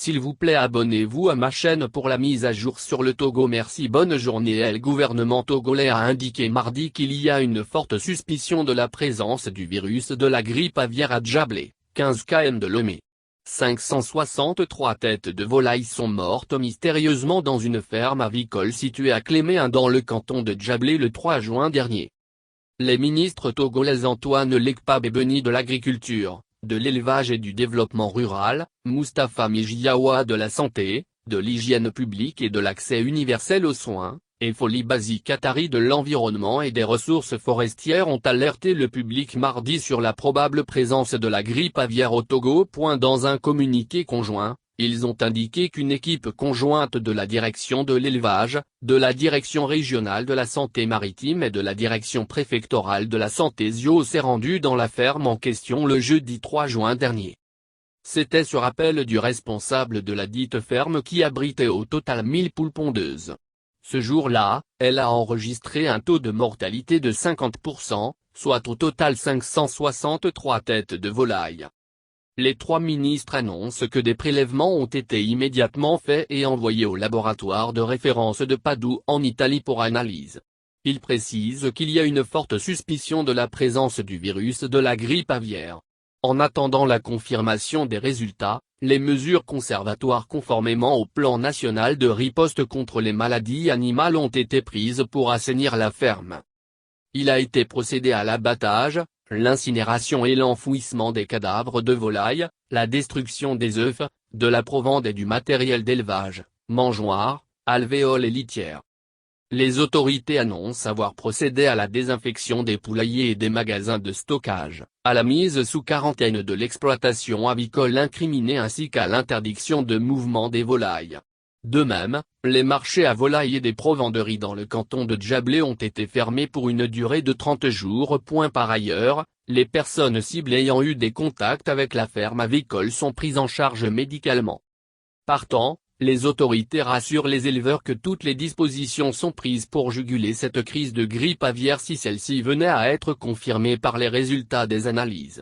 S'il vous plaît, abonnez-vous à ma chaîne pour la mise à jour sur le Togo. Merci, bonne journée. Le gouvernement togolais a indiqué mardi qu'il y a une forte suspicion de la présence du virus de la grippe aviaire à Djablé, 15 km de Lomé. 563 têtes de volailles sont mortes mystérieusement dans une ferme avicole située à Cléméen dans le canton de Djablé le 3 juin dernier. Les ministres togolais Antoine Lekpa-Bebeni de l'Agriculture, de l'Élevage et du Développement Rural, Moustapha Mijiawa de la Santé, de l'Hygiène publique et de l'Accès universel aux soins, et Foli Basi Katari de l'Environnement et des Ressources forestières ont alerté le public mardi sur la probable présence de la grippe aviaire au Togo. Dans un communiqué conjoint, ils ont indiqué qu'une équipe conjointe de la Direction de l'Élevage, de la Direction régionale de la santé maritime et de la Direction préfectorale de la santé ZIO s'est rendue dans la ferme en question le jeudi 3 juin dernier. C'était sur appel du responsable de la dite ferme qui abritait au total 1000 poules pondeuses. Ce jour-là, elle a enregistré un taux de mortalité de 50%, soit au total 563 têtes de volailles. Les trois ministres annoncent que des prélèvements ont été immédiatement faits et envoyés au laboratoire de référence de Padoue en Italie pour analyse. Ils précisent qu'il y a une forte suspicion de la présence du virus de la grippe aviaire. En attendant la confirmation des résultats, les mesures conservatoires conformément au plan national de riposte contre les maladies animales ont été prises pour assainir la ferme. Il a été procédé à l'abattage, l'incinération et l'enfouissement des cadavres de volailles, la destruction des œufs, de la provende et du matériel d'élevage, mangeoires, alvéoles et litières. Les autorités annoncent avoir procédé à la désinfection des poulaillers et des magasins de stockage, à la mise sous quarantaine de l'exploitation avicole incriminée ainsi qu'à l'interdiction de mouvement des volailles. De même, les marchés à volailles et des provenderies dans le canton de Djablé ont été fermés pour une durée de 30 jours. Par ailleurs, les personnes ciblées ayant eu des contacts avec la ferme avicole sont prises en charge médicalement. Partant, les autorités rassurent les éleveurs que toutes les dispositions sont prises pour juguler cette crise de grippe aviaire si celle-ci venait à être confirmée par les résultats des analyses.